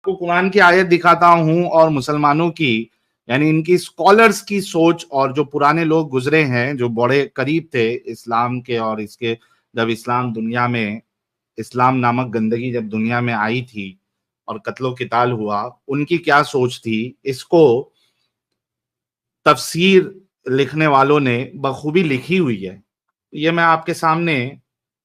کو قرآن کی آیت دکھاتا ہوں اور مسلمانوں کی یعنی ان کی سکولرز کی سوچ اور جو پرانے لوگ گزرے ہیں جو بڑے قریب تھے اسلام کے، اور اس کے جب اسلام دنیا میں، اسلام نامک گندگی جب دنیا میں آئی تھی اور قتل و قتال ہوا، ان کی کیا سوچ تھی، اس کو تفسیر لکھنے والوں نے بخوبی لکھی ہوئی ہے. یہ میں آپ کے سامنے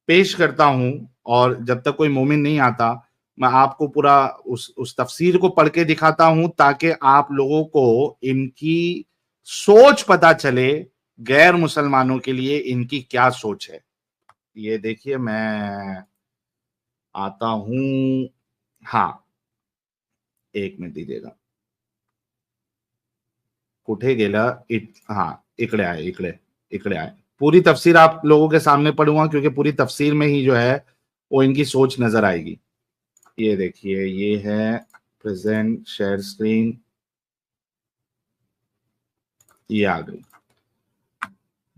پیش کرتا ہوں، اور جب تک کوئی مومن نہیں آتا میں آپ کو پورا اس تفسیر کو پڑھ کے دکھاتا ہوں تاکہ آپ لوگوں کو ان کی سوچ پتا چلے، غیر مسلمانوں کے لیے ان کی کیا سوچ ہے. یہ دیکھیے میں آتا ہوں، ہاں ایک منٹ دیجیے گا، کٹھے گیلا، ہاں اکڑے آئے. پوری تفسیر آپ لوگوں کے سامنے پڑھوں گا کیونکہ پوری تفسیر میں ہی جو ہے وہ ان کی سوچ نظر آئے گی. یہ دیکھیے، یہ ہے پریزنٹ شیئر سکرین، یہ آ گئی.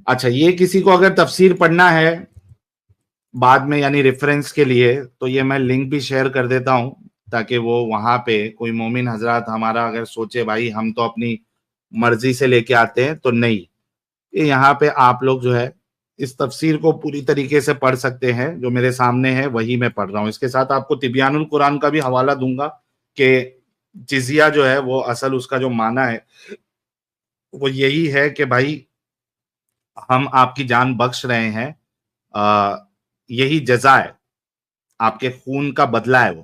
اچھا، یہ کسی کو اگر تفسیر پڑھنا ہے بعد میں یعنی ریفرنس کے لیے تو یہ میں لنک بھی شیئر کر دیتا ہوں تاکہ وہ وہاں پہ کوئی مومن حضرات ہمارا اگر سوچے بھائی ہم تو اپنی مرضی سے لے کے آتے ہیں، تو نہیں، یہ یہاں پہ آپ لوگ جو ہے اس تفسیر کو پوری طریقے سے پڑھ سکتے ہیں. جو میرے سامنے ہے وہی میں پڑھ رہا ہوں. اس کے ساتھ آپ کو تبیان القرآن کا بھی حوالہ دوں گا کہ جزیہ جو ہے وہ اصل اس کا جو معنی ہے وہ یہی ہے کہ بھائی ہم آپ کی جان بخش رہے ہیں، یہی جزا ہے، آپ کے خون کا بدلہ ہے وہ.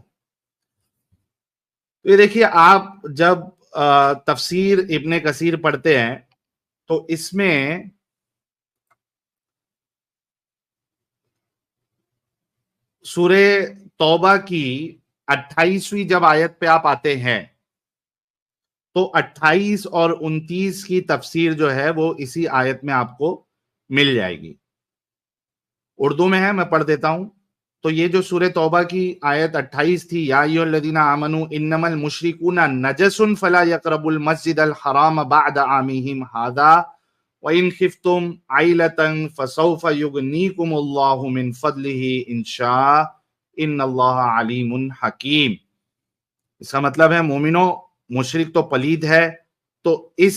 یہ دیکھیے، آپ جب تفسیر ابن کثیر پڑھتے ہیں تو اس میں سورہ توبہ کی 28ویں جب آیت پہ آپ آتے ہیں تو 28 اور 29 کی تفسیر جو ہے وہ اسی آیت میں آپ کو مل جائے گی. اردو میں ہے، میں پڑھ دیتا ہوں. تو یہ جو سورہ توبہ کی آیت 28 تھی، یا ایھا الذین آمنوا انما المشرکون نجس فلا یقربوا المسجد الحرام بعد عامهم ھذا وَإِنْ خِفْتُمْ عَيْلَةً فَسَوْفَ يُغْنِيكُمُ اللَّهُ مِنْ فَضْلِهِ إِنْ شَاءَ إِنَّ اللَّهَ عَلِيمٌ حَكِيمٌ. اس کا مطلب ہے مومنوں، مشرک تو پلید ہے، تو اس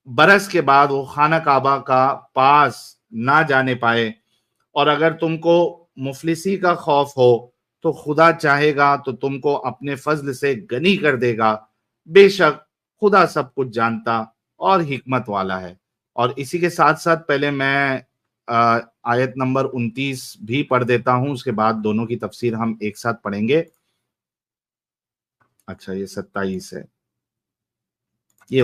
برس کے بعد وہ خانہ کعبہ کا پاس نہ جانے پائے، اور اگر تم کو مفلسی کا خوف ہو تو خدا چاہے گا تو تم کو اپنے فضل سے غنی کر دے گا، بے شک خدا سب کچھ جانتا اور حکمت والا ہے. اور اسی کے ساتھ ساتھ پہلے میں آیت نمبر 29 بھی پڑھ دیتا ہوں، اس کے بعد دونوں کی تفسیر ہم ایک ساتھ پڑھیں گے. اچھا، یہ 27 ہے، یہ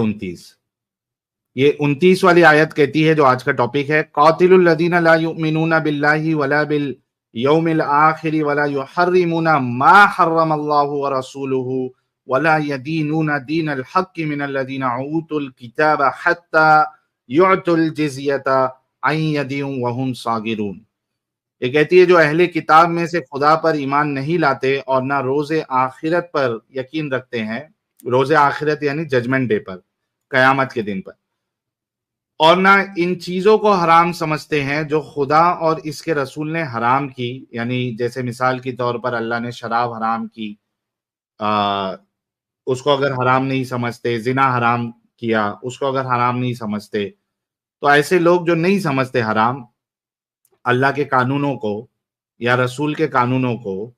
29 والی آیت کہتی ہے جو آج کا ٹاپک ہے، قاتل الذین لا یؤمنون باللہ ولا بالیوم الآخر ولا یحرمون ما حرم اللہ ورسولہ ولا يدینون دین الحق من الذین اوتوا الکتاب حتی یعطوا الجزیۃ عن ید وہم صاغرون. یہ کہتی ہے جو اہل کتاب میں سے خدا پر ایمان نہیں لاتے اور نہ روز آخرت پر یقین رکھتے ہیں، روز آخرت یعنی ججمنٹ ڈے پر، قیامت کے دن پر، اور نہ ان چیزوں کو حرام سمجھتے ہیں جو خدا اور اس کے رسول نے حرام کی، یعنی جیسے مثال کے طور پر اللہ نے شراب حرام کی، اس کو اگر حرام نہیں سمجھتے، زنا حرام کیا اس کو اگر حرام نہیں سمجھتے، تو ایسے لوگ جو نہیں سمجھتے حرام اللہ کے قانونوں کو یا رسول کے قانونوں کو،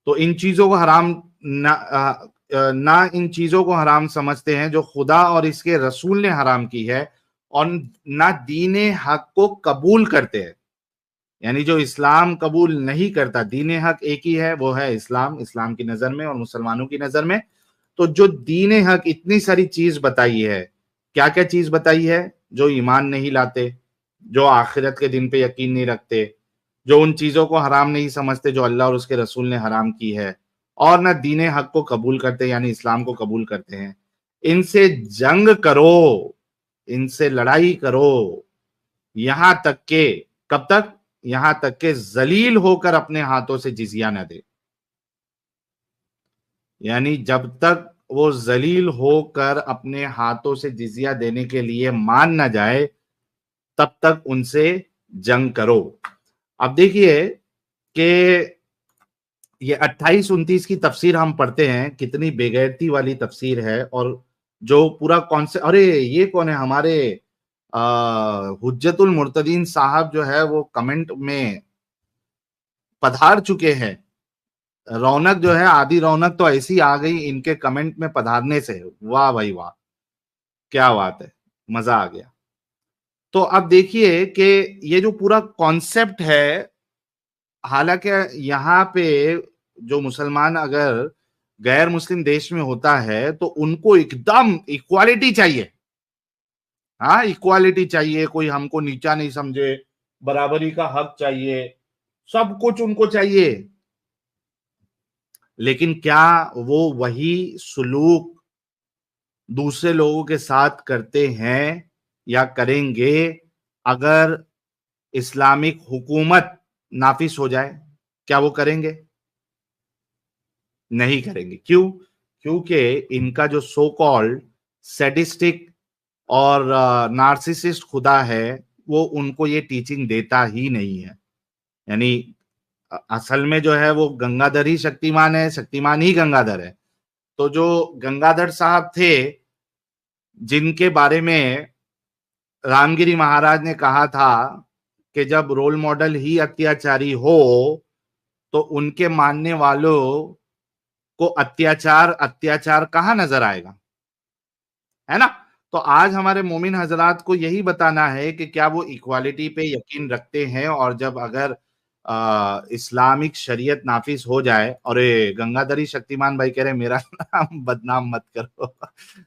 تو ان چیزوں کو حرام نہ ان چیزوں کو حرام سمجھتے ہیں جو خدا اور اس کے رسول نے حرام کی ہے، اور نہ دین حق کو قبول کرتے ہیں. یعنی جو اسلام قبول نہیں کرتا، دین حق ایک ہی ہے، وہ ہے اسلام کی نظر میں اور مسلمانوں کی نظر میں. تو جو دین حق اتنی ساری چیز بتائی ہے، کیا کیا چیز بتائی ہے؟ جو ایمان نہیں لاتے، جو آخرت کے دن پہ یقین نہیں رکھتے، جو ان چیزوں کو حرام نہیں سمجھتے جو اللہ اور اس کے رسول نے حرام کی ہے، اور نہ دین حق کو قبول کرتے یعنی اسلام کو قبول کرتے ہیں، ان سے جنگ کرو، ان سے لڑائی کرو، یہاں تک کہ کب تک؟ یہاں تک کہ ذلیل ہو کر اپنے ہاتھوں سے جزیہ نہ دے. یعنی جب تک وہ ذلیل ہو کر اپنے ہاتھوں سے جزیہ دینے کے لیے مان نہ جائے تب تک ان سے جنگ کرو. اب دیکھیے کہ یہ 28-29 کی تفسیر ہم پڑھتے ہیں، کتنی بےغیرتی والی تفسیر ہے، اور جو پورا کانسیپٹ، ارے یہ کون ہے ہمارے حجت المرتدین صاحب جو ہے وہ کمنٹ میں پدھار چکے ہیں. رونق جو ہے، آدھی رونق تو ایسی آ گئی ان کے کمنٹ میں پدھارنے سے. واہ بھائی واہ، کیا بات ہے، مزہ آ گیا. تو اب دیکھیے کہ یہ جو پورا کانسیپٹ ہے، حالانکہ یہاں پہ جو مسلمان اگر غیر مسلم دیش میں ہوتا ہے تو ان کو ایک دم ایکوالٹی چاہیے. ہاں، ایکوالٹی چاہیے، کوئی ہم کو نیچا نہیں سمجھے، برابری کا حق چاہیے، سب کچھ ان کو چاہیے. لیکن کیا وہ وہی سلوک دوسرے لوگوں کے ساتھ کرتے ہیں یا کریں گے اگر اسلامک حکومت نافذ ہو جائے؟ کیا وہ کریں گے؟ نہیں کریں گے. کیوں؟ کیونکہ ان کا جو سو کالڈ سیڈسٹک اور نارسسسٹ خدا ہے وہ ان کو یہ ٹیچنگ دیتا ہی نہیں ہے. یعنی اصل میں جو ہے وہ گنگادھر ہی شکتیمان ہے، شکتیمان ہی گنگادھر ہے. تو جو گنگادھر صاحب تھے، جن کے بارے میں رام گری مہاراج نے کہا تھا کہ جب رول ماڈل ہی اتیاچاری ہو تو ان کے ماننے والوں کو اتیاچار کہاں نظر آئے گا، ہے نا؟ تو آج ہمارے مومن حضرات کو یہی بتانا ہے کہ کیا وہ ایکوالٹی پہ یقین رکھتے ہیں، اور جب اگر اسلامک شریعت نافذ ہو جائے. اور گنگادھری شکتیمان بھائی کہہ رہے میرا نام بدنام مت کرو.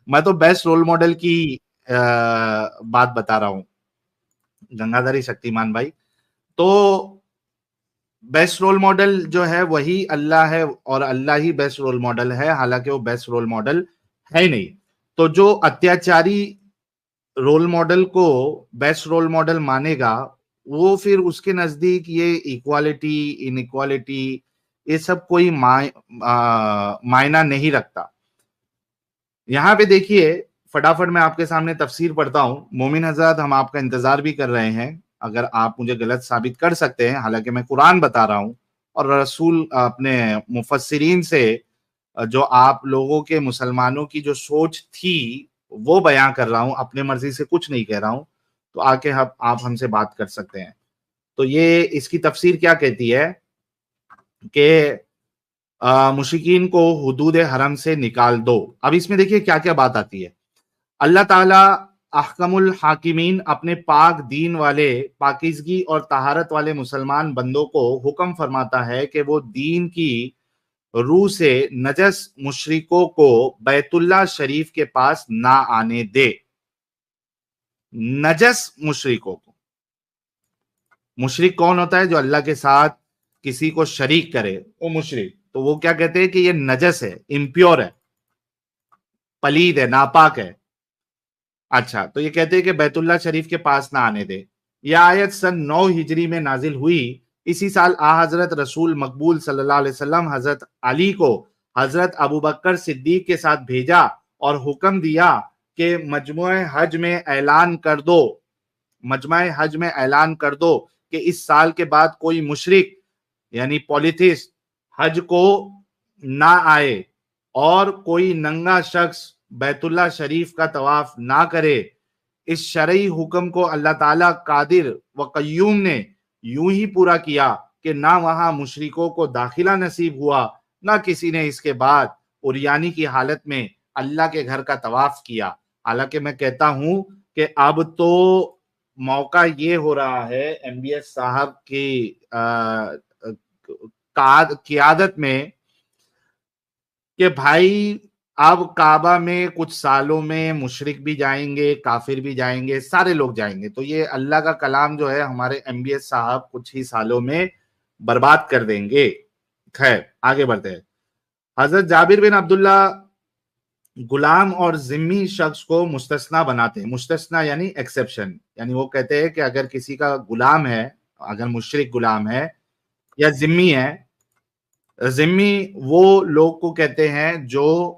میں تو بیسٹ رول ماڈل کی بات بتا رہا ہوں، گنگادھری شکتیمان بھائی. تو بیسٹ رول ماڈل جو ہے وہی اللہ ہے، اور اللہ ہی بیسٹ رول ماڈل ہے، حالانکہ وہ بیسٹ رول ماڈل ہے نہیں. تو جو اتیاچاری رول ماڈل کو بیسٹ رول ماڈل مانے گا، وہ پھر اس کے نزدیک یہ ایکوالٹی انیکوالٹی یہ سب کوئی معنی نہیں رکھتا. یہاں پہ دیکھیے، فٹافٹ میں آپ کے سامنے تفسیر پڑھتا ہوں. مومن حضرات، ہم آپ کا انتظار بھی کر رہے ہیں، اگر آپ مجھے غلط ثابت کر سکتے ہیں، حالانکہ میں قرآن بتا رہا ہوں اور رسول اپنے مفسرین سے جو آپ لوگوں کے مسلمانوں کی جو سوچ تھی وہ بیان کر رہا ہوں، اپنے مرضی سے کچھ نہیں کہہ رہا ہوں. تو آ کے آپ ہم سے بات کر سکتے ہیں. تو یہ اس کی تفسیر کیا کہتی ہے کہ مشرکین کو حدود حرم سے نکال دو. اب اس میں دیکھیے کیا کیا بات آتی ہے. اللہ تعالیٰ احکم الحاکمین اپنے پاک دین والے، پاکیزگی اور طہارت والے مسلمان بندوں کو حکم فرماتا ہے کہ وہ دین کی روح سے نجس مشرکوں کو بیت اللہ شریف کے پاس نہ آنے دے. نجس مشرکوں کو، مشرک کون ہوتا ہے؟ جو اللہ کے ساتھ کسی کو شریک کرے، وہ مشرک. تو وہ کیا کہتے ہیں کہ یہ نجس ہے، امپیور ہے، پلید ہے، ناپاک ہے. اچھا، تو یہ کہتے ہیں کہ بیت اللہ شریف کے پاس نہ آنے دے. یہ آیت سن 9 ہجری میں نازل ہوئی. اسی سال حضرت رسول مقبول صلی اللہ علیہ وسلم حضرت علی کو حضرت ابوبکر صدیق کے ساتھ بھیجا اور حکم دیا کہ مجمع حج میں اعلان کر دو کہ اس سال کے بعد کوئی مشرک یعنی پولیتھسٹ حج کو نہ آئے اور کوئی ننگا شخص بیت اللہ شریف کا طواف نہ کرے. اس شرعی حکم کو اللہ تعالیٰ قادر و قیوم نے یوں ہی پورا کیا کہ نہ وہاں مشرکوں کو داخلہ نصیب ہوا، نہ کسی نے اس کے بعد عریانی کی حالت میں اللہ کے گھر کا طواف کیا. حالانکہ میں کہتا ہوں کہ اب تو موقع یہ ہو رہا ہے ایم بی ایس صاحب کی قیادت میں کہ بھائی اب کعبہ میں کچھ سالوں میں مشرک بھی جائیں گے، کافر بھی جائیں گے، سارے لوگ جائیں گے. تو یہ اللہ کا کلام جو ہے ہمارے ایم بی ایس صاحب کچھ ہی سالوں میں برباد کر دیں گے. خیر، آگے بڑھتے ہیں. حضرت جابر بن عبداللہ غلام اور ذمہ شخص کو مستثنا بناتے ہیں. مستثنا یعنی ایکسیپشن، یعنی وہ کہتے ہیں کہ اگر کسی کا غلام ہے، اگر مشرک غلام ہے یا ذمہ ہے. ذمی وہ لوگ کو کہتے ہیں جو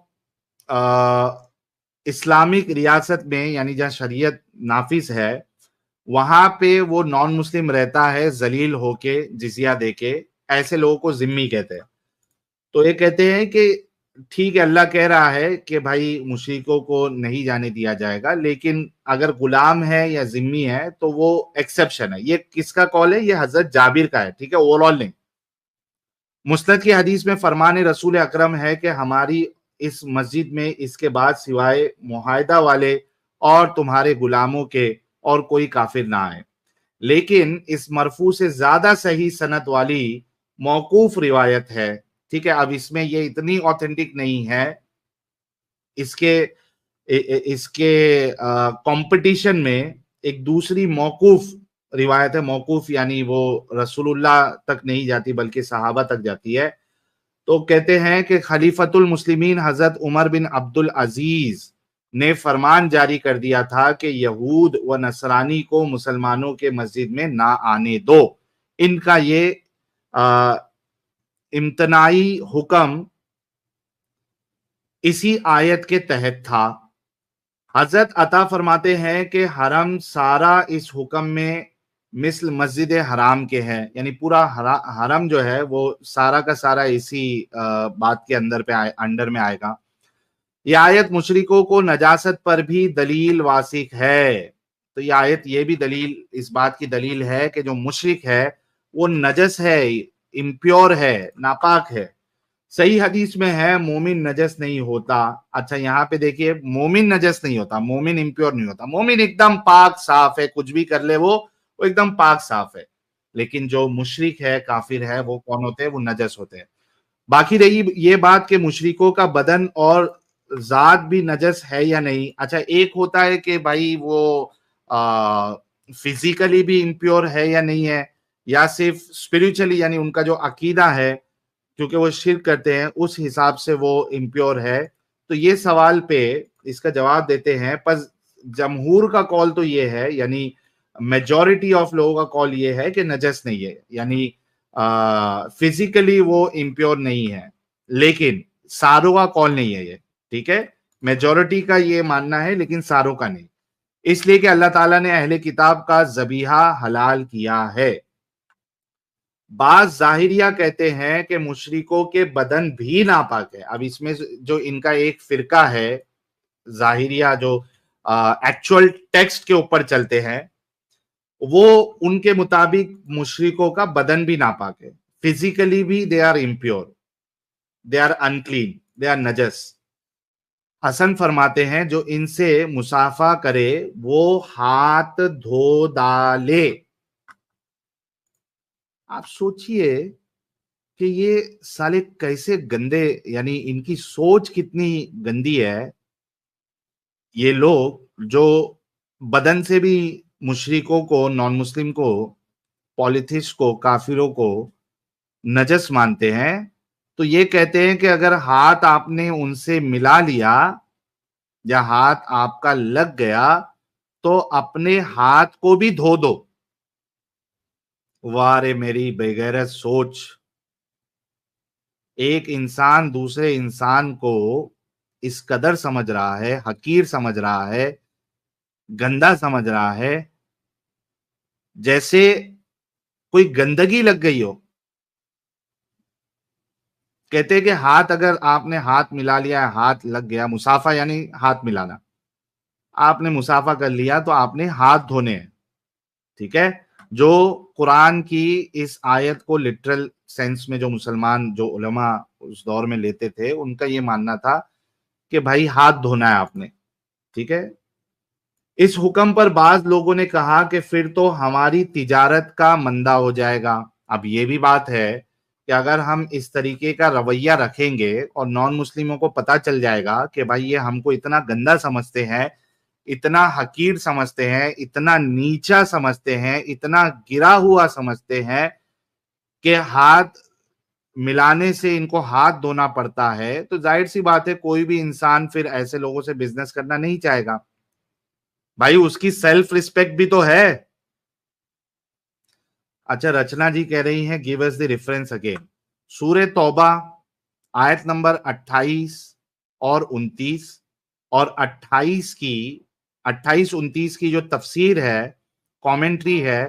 اسلامک ریاست میں یعنی جہاں شریعت نافذ ہے وہاں پہ وہ نان مسلم رہتا ہے ذلیل ہو کے، جزیہ دے کے. ایسے لوگوں کو ذمی کہتے ہیں. تو یہ کہتے ہیں کہ ٹھیک ہے، اللہ کہہ رہا ہے کہ بھائی مشرکوں کو نہیں جانے دیا جائے گا، لیکن اگر غلام ہے یا ذمہ ہے تو وہ ایکسیپشن ہے. یہ کس کا قول ہے؟ یہ حضرت جابر کا ہے، ٹھیک ہے، اوور آل نہیں. مسند کی حدیث میں فرمان رسول اکرم ہے کہ ہماری اس مسجد میں اس کے بعد سوائے معاہدہ والے اور تمہارے غلاموں کے اور کوئی کافر نہ آئے. لیکن اس مرفوع سے زیادہ صحیح سند والی موقوف روایت ہے، ٹھیک ہے. اب اس میں یہ اتنی اوتھینٹک نہیں ہے، اس کے کمپٹیشن میں ایک دوسری موقوف روایت ہے. موقوف یعنی وہ رسول اللہ تک نہیں جاتی بلکہ صحابہ تک جاتی ہے. تو کہتے ہیں کہ خلیفۃ المسلمین حضرت عمر بن عبد العزیز نے فرمان جاری کر دیا تھا کہ یہود و نصرانی کو مسلمانوں کے مسجد میں نہ آنے دو. ان کا یہ امتناعی حکم اسی آیت کے تحت تھا. حضرت عطا فرماتے ہیں کہ حرم سارا اس حکم میں مثل مسجد حرام کے ہے، یعنی پورا حرم جو ہے وہ سارا کا سارا اسی بات کے انڈر میں آئے گا. یہ آیت مشرکوں کو نجاست پر بھی دلیل واسق ہے. تو یہ آیت یہ بھی دلیل، اس بات کی دلیل ہے کہ جو مشرک ہے وہ نجس ہے، امپیور ہے، ناپاک ہے. صحیح حدیث میں ہے مومن نجس نہیں ہوتا. اچھا یہاں پہ دیکھیے، مومن نجس نہیں ہوتا، مومن امپیور نہیں ہوتا. مومن ایک دم پاک صاف ہے، کچھ بھی کر لے وہ ایک دم پاک صاف ہے. لیکن جو مشرک ہے، کافر ہے، وہ کون ہوتے ہیں؟ وہ نجس ہوتے ہیں. باقی رہی یہ بات کہ مشرکوں کا بدن اور ذات بھی نجس ہے یا نہیں. اچھا ایک ہوتا ہے کہ بھائی وہ فزیکلی بھی امپیور ہے یا نہیں ہے، یا صرف اسپرچولی یعنی ان کا جو عقیدہ ہے کیونکہ وہ شرک کرتے ہیں اس حساب سے وہ امپیور ہے. تو یہ سوال پہ اس کا جواب دیتے ہیں. پس جمہور کا قول تو یہ ہے، یعنی میجورٹی آف لوگوں کا قول یہ ہے کہ نجس نہیں ہے، یعنی فزیکلی وہ امپیور نہیں ہے. لیکن ساروں کا قول نہیں ہے یہ، ٹھیک ہے. میجورٹی کا یہ ماننا ہے لیکن ساروں کا نہیں، اس لیے کہ اللہ تعالیٰ نے اہل کتاب کا ذبیحہ حلال کیا ہے. بعض ظاہریہ کہتے ہیں کہ مشرکوں کے بدن بھی ناپاک ہے. اب اس میں جو ان کا ایک فرقہ ہے ظاہریہ، جو ایکچوئل ٹیکسٹ کے اوپر چلتے ہیں، وہ ان کے مطابق مشرکوں کا بدن بھی ناپاک ہے. فزیکلی بھی they are impure, they are unclean, they are نجس. حسن فرماتے ہیں جو ان سے مصافحہ کرے وہ ہاتھ دھو ڈالے. آپ سوچئے کہ یہ سالے کیسے گندے، یعنی ان کی سوچ کتنی گندی ہے. یہ لوگ جو بدن سے بھی مشرکوں کو، نان مسلم کو، پالیتھسٹ کو، کافروں کو نجس مانتے ہیں، تو یہ کہتے ہیں کہ اگر ہاتھ آپ نے ان سے ملا لیا یا ہاتھ آپ کا لگ گیا تو اپنے ہاتھ کو بھی دھو دو. وارے میری بغیرت سوچ. ایک انسان دوسرے انسان کو اس قدر سمجھ رہا ہے، حقیر سمجھ رہا ہے، گندا سمجھ رہا ہے، جیسے کوئی گندگی لگ گئی ہو. کہتے کہ ہاتھ، اگر آپ نے ہاتھ ملا لیا، ہاتھ لگ گیا، مصافحہ یعنی ہاتھ ملانا، آپ نے مصافحہ کر لیا تو آپ نے ہاتھ دھونے ہیں، ٹھیک ہے. جو قرآن کی اس آیت کو لٹرل سینس میں جو مسلمان، جو علماء اس دور میں لیتے تھے، ان کا یہ ماننا تھا کہ بھائی ہاتھ دھونا ہے آپ نے، ٹھیک ہے. اس حکم پر بعض لوگوں نے کہا کہ پھر تو ہماری تجارت کا مندہ ہو جائے گا. اب یہ بھی بات ہے کہ اگر ہم اس طریقے کا رویہ رکھیں گے اور نان مسلموں کو پتا چل جائے گا کہ بھائی یہ ہم کو اتنا گندا سمجھتے ہیں، اتنا حقیر سمجھتے ہیں، اتنا نیچا سمجھتے ہیں، اتنا گرا ہوا سمجھتے ہیں کہ ہاتھ ملانے سے ان کو ہاتھ دھونا پڑتا ہے، تو ظاہر سی بات ہے کوئی بھی انسان پھر ایسے لوگوں سے بزنس کرنا نہیں چاہے گا. بھائی اس کی سیلف ریسپیکٹ بھی تو ہے. اچھا رچنا جی کہہ رہی ہیں give us the reference again. سورہ توبہ آیت نمبر 28 اور 29 اور 28-29 کی جو تفسیر ہے، کامنٹری ہے،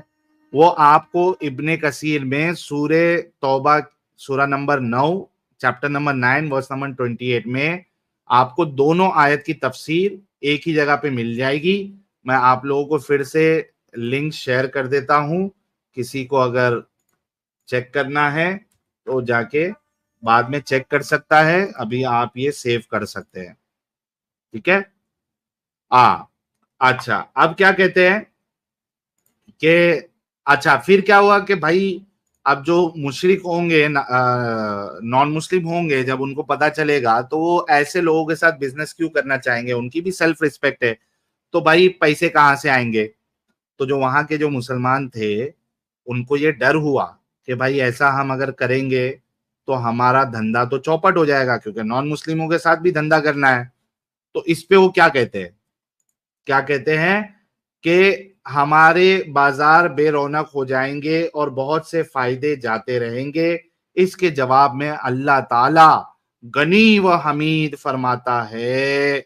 وہ آپ کو ابن کثیر میں سورہ توبہ سورہ number 9 chapter number 9 verse number 28 میں آپ کو دونوں آیت کی تفسیر ایک ہی جگہ پہ مل جائے گی. میں آپ لوگوں کو پھر سے لنک شیئر کر دیتا ہوں, کسی کو اگر چیک کرنا ہے تو جا کے بعد میں چیک کر سکتا ہے, ابھی آپ یہ سیو کر سکتے ہیں. ٹھیک ہے. اچھا, اب کیا کہتے ہیں کہ اچھا پھر کیا ہوا کہ بھائی اب جو مشرک ہوں گے, نان مسلم ہوں گے, جب ان کو پتا چلے گا تو وہ ایسے لوگوں کے ساتھ بزنس کیوں کرنا چاہیں گے, ان کی بھی سیلف ریسپیکٹ ہے. تو بھائی پیسے کہاں سے آئیں گے؟ تو جو وہاں کے جو مسلمان تھے ان کو یہ ڈر ہوا کہ بھائی ایسا ہم اگر کریں گے تو ہمارا دھندا تو چوپٹ ہو جائے گا, کیونکہ نان مسلموں کے ساتھ بھی دھندا کرنا ہے. تو اس پہ وہ کیا کہتے ہیں کہ ہمارے بازار بے رونق ہو جائیں گے اور بہت سے فائدے جاتے رہیں گے. اس کے جواب میں اللہ تعالی غنی و حمید فرماتا ہے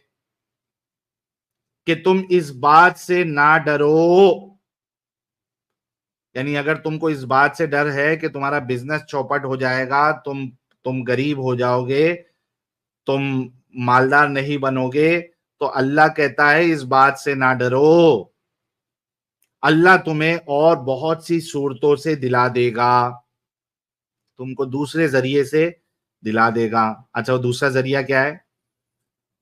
کہ تم اس بات سے نہ ڈرو. یعنی اگر تم کو اس بات سے ڈر ہے کہ تمہارا بزنس چوپٹ ہو جائے گا, تم غریب ہو جاؤ گے, تم مالدار نہیں بنو گے, تو اللہ کہتا ہے اس بات سے نہ ڈرو, اللہ تمہیں اور بہت سی صورتوں سے دلا دے گا, تم کو دوسرے ذریعے سے دلا دے گا. اچھا, وہ دوسرا ذریعہ کیا ہے؟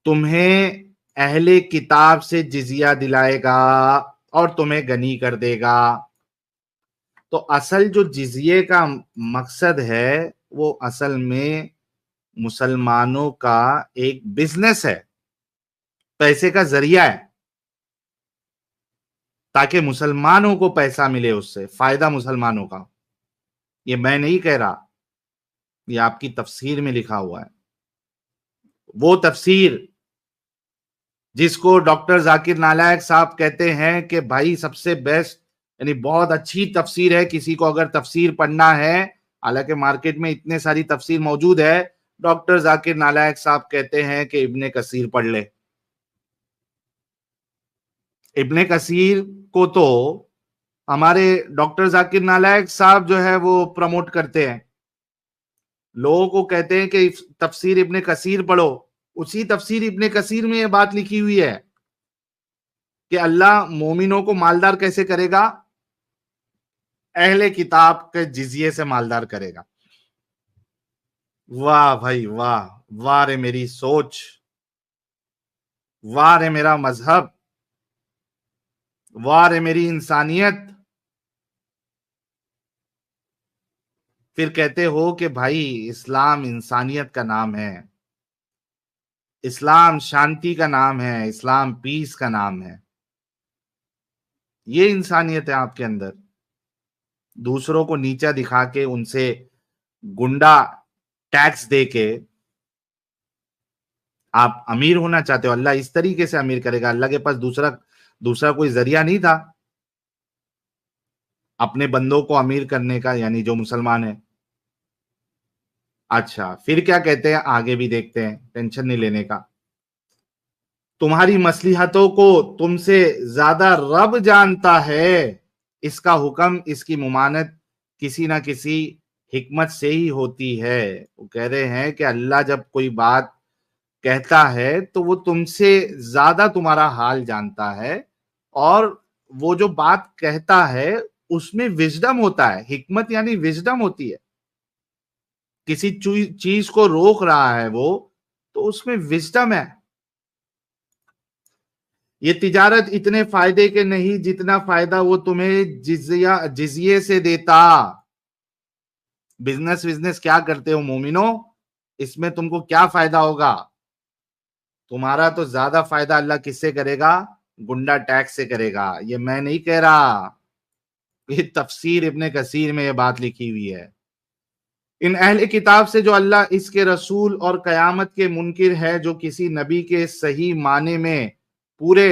تمہیں اہل کتاب سے جزیہ دلائے گا اور تمہیں غنی کر دے گا. تو اصل جو جزیے کا مقصد ہے وہ اصل میں مسلمانوں کا ایک بزنس ہے, پیسے کا ذریعہ ہے, تاکہ مسلمانوں کو پیسہ ملے, اس سے فائدہ مسلمانوں کا. یہ میں نہیں کہہ رہا, یہ آپ کی تفسیر میں لکھا ہوا ہے. وہ تفسیر جس کو ڈاکٹر ذاکر نالائق صاحب کہتے ہیں کہ بھائی سب سے بیسٹ, یعنی بہت اچھی تفسیر ہے, کسی کو اگر تفسیر پڑھنا ہے, حالانکہ مارکیٹ میں اتنے ساری تفسیر موجود ہے, ڈاکٹر ذاکر نالائق صاحب کہتے ہیں کہ ابن کثیر پڑھ لے. ابن کثیر کو تو ہمارے ڈاکٹر ذاکر نالائق صاحب جو ہے وہ پروموٹ کرتے ہیں, لوگوں کو کہتے ہیں کہ تفسیر ابن کثیر پڑھو. اسی تفسیر ابن کثیر میں یہ بات لکھی ہوئی ہے کہ اللہ مومنوں کو مالدار کیسے کرے گا؟ اہل کتاب کے جزیے سے مالدار کرے گا. واہ بھائی واہ, واہ رے میری سوچ, واہ رے میرا مذہب, واہ رے میری انسانیت. پھر کہتے ہو کہ بھائی اسلام انسانیت کا نام ہے, اسلام شانتی کا نام ہے, اسلام پیس کا نام ہے. یہ انسانیت ہے آپ کے اندر, دوسروں کو نیچا دکھا کے, ان سے گنڈا ٹیکس دے کے آپ امیر ہونا چاہتے ہو. اللہ اس طریقے سے امیر کرے گا, اللہ کے پاس دوسرا کوئی ذریعہ نہیں تھا اپنے بندوں کو امیر کرنے کا, یعنی جو مسلمان ہے. اچھا پھر کیا کہتے ہیں, آگے بھی دیکھتے ہیں, ٹینشن نہیں لینے کا. تمہاری مصلحتوں کو تم سے زیادہ رب جانتا ہے, اس کا حکم, اس کی ممانت کسی نہ کسی حکمت سے ہی ہوتی ہے. وہ کہہ رہے ہیں کہ اللہ جب کوئی بات کہتا ہے تو وہ تم سے زیادہ تمہارا حال جانتا ہے, اور وہ جو بات کہتا ہے اس میں وزڈم ہوتا ہے. حکمت یعنی وزڈم ہوتی ہے. کسی چیز کو روک رہا ہے وہ, تو اس میں وزڈم ہے. یہ تجارت اتنے فائدے کے نہیں جتنا فائدہ وہ تمہیں جزیے سے دیتا. بزنس کیا کرتے ہو مومنو, اس میں تم کو کیا فائدہ ہوگا؟ تمہارا تو زیادہ فائدہ اللہ کس سے کرے گا؟ گنڈا ٹیکس سے کرے گا. یہ میں نہیں کہہ رہا, یہ تفسیر ابن کثیر میں یہ بات لکھی ہوئی ہے. ان اہل کتاب سے جو اللہ, اس کے رسول اور قیامت کے منکر ہے, جو کسی نبی کے صحیح معنی میں پورے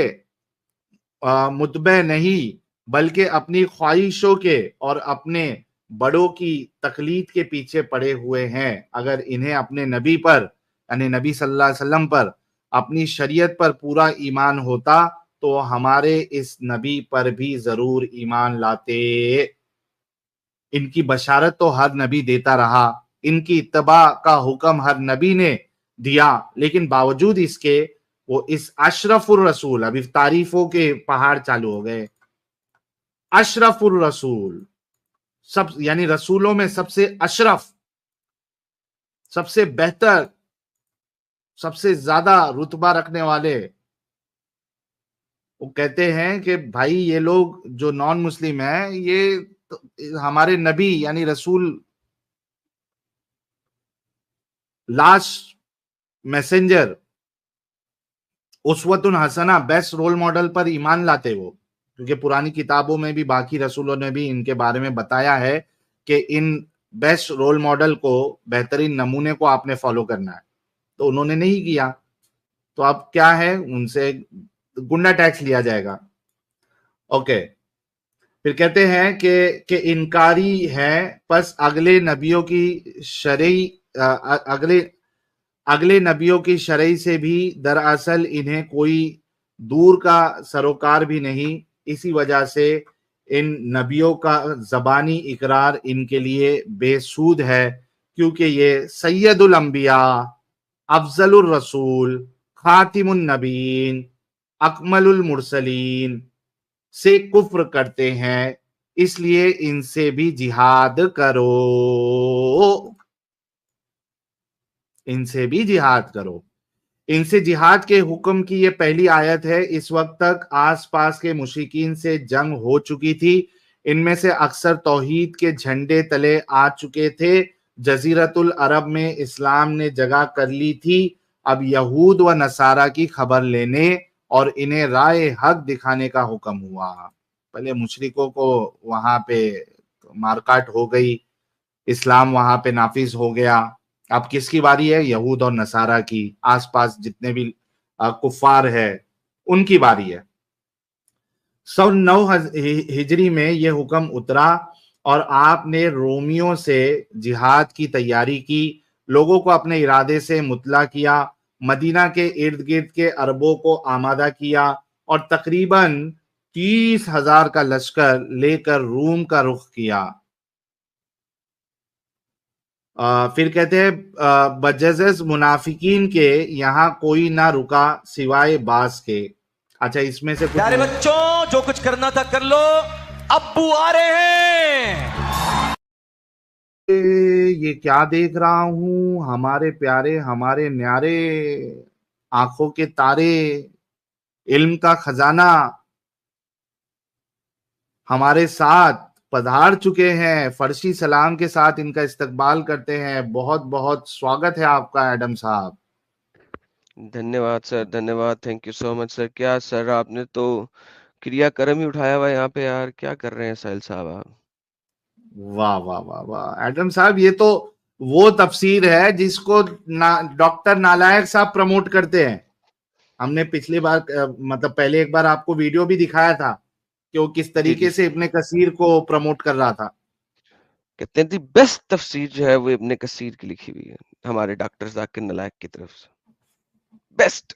متبع نہیں بلکہ اپنی خواہشوں کے اور اپنے بڑوں کی تقلید کے پیچھے پڑے ہوئے ہیں, اگر انہیں اپنے نبی پر, یعنی نبی صلی اللہ علیہ وسلم پر, اپنی شریعت پر پورا ایمان ہوتا تو ہمارے اس نبی پر بھی ضرور ایمان لاتے. ان کی بشارت تو ہر نبی دیتا رہا, ان کی اتباع کا حکم ہر نبی نے دیا، لیکن باوجود اس کے وہ اس اشرف الرسول، ابھی تعریفوں کے پہاڑ چالو ہو گئے، اشرف الرسول، سب یعنی رسولوں میں سب سے اشرف، سب سے بہتر، سب سے زیادہ رتبہ رکھنے والے، وہ کہتے ہیں کہ بھائی یہ لوگ جو نان مسلم ہیں یہ ہمارے نبی یعنی رسول لاسٹ میسنجر اسوۃ حسنہ بیسٹ رول ماڈل پر ایمان لاتے وہ، کیونکہ پرانی کتابوں میں بھی باقی رسولوں نے بھی ان کے بارے میں بتایا ہے کہ ان بیسٹ رول ماڈل کو، بہترین نمونے کو آپ نے فالو کرنا ہے، تو انہوں نے نہیں کیا، تو اب کیا ہے، ان سے گنڈا ٹیکس لیا جائے گا۔ اوکے، پھر کہتے ہیں کہ انکاری ہے، پس اگلے نبیوں کی شرعی اگلے نبیوں کی شرعی سے بھی دراصل انہیں کوئی دور کا سروکار بھی نہیں، اسی وجہ سے ان نبیوں کا زبانی اقرار ان کے لیے بے سود ہے، کیونکہ یہ سید الانبیاء، افضل الرسول، خاتم النبیین، اکمل المرسلین سے کفر کرتے ہیں، اس لیے ان سے بھی جہاد کرو، ان سے بھی جہاد کرو۔ ان سے جہاد کے حکم کی یہ پہلی آیت ہے۔ اس وقت تک آس پاس کے مشرکین سے جنگ ہو چکی تھی، ان میں سے اکثر توحید کے جھنڈے تلے آ چکے تھے، جزیرت العرب میں اسلام نے جگہ کر لی تھی، اب یہود و نصارہ کی خبر لینے اور انہیں راہ حق دکھانے کا حکم ہوا۔ پہلے مشرکوں کو وہاں پہ مارکاٹ ہو گئی، اسلام وہاں پہ نافذ ہو گیا، اب کس کی باری ہے؟ یہود اور نصارہ کی، آس پاس جتنے بھی کفار ہے ان کی باری ہے۔ 109 ہجری میں یہ حکم اترا اور آپ نے رومیوں سے جہاد کی تیاری کی، لوگوں کو اپنے ارادے سے مطلع کیا، مدینہ کے ارد گرد کے عربوں کو آمادہ کیا اور تقریباً 30,000 کا لشکر لے کر روم کا رخ کیا۔ پھر کہتے ہیں بجزز منافقین کے یہاں کوئی نہ رکا سوائے باس کے۔ اچھا، اس میں سے پیارے بچوں، جو کچھ کرنا تھا کر لو، ابو آ رہے ہیں۔ یہ کیا دیکھ رہا ہوں، ہمارے پیارے، ہمارے نیارے، آنکھوں کے تارے، علم کا خزانہ ہمارے ساتھ پدھار چکے ہیں، فرشی سلام کے ساتھ ان کا استقبال کرتے ہیں۔ بہت بہت سواگت ہے آپ کا ایڈم صاحب۔ دھنیہ واد سر، دھنیہ واد، تھینک یو سو مچ سر۔ کیا سر آپ نے تو کریا کرم ہی اٹھایا ہوا یہاں پہ یار، کیا کر رہے ہیں ساحل صاحب آپ؟ واہ واہ واہ واہ ایڈم صاحب، یہ تو وہ تفسیر ہے جس کو ڈاکٹر نالائق صاحب پروموٹ کرتے ہیں۔ ہم نے پچھلی بار مطلب پہلے ایک بار آپ کو ویڈیو بھی دکھایا تھا کہ وہ کس طریقے سے ابن کثیر کو پروموٹ کر رہا تھا۔ کہتے ہیں دی بیسٹ تفسیر جو ہے وہ ابن کثیر کی لکھی ہوئی ہے، ہمارے ڈاکٹر ذاکر نالائق کی طرف سے، بیسٹ۔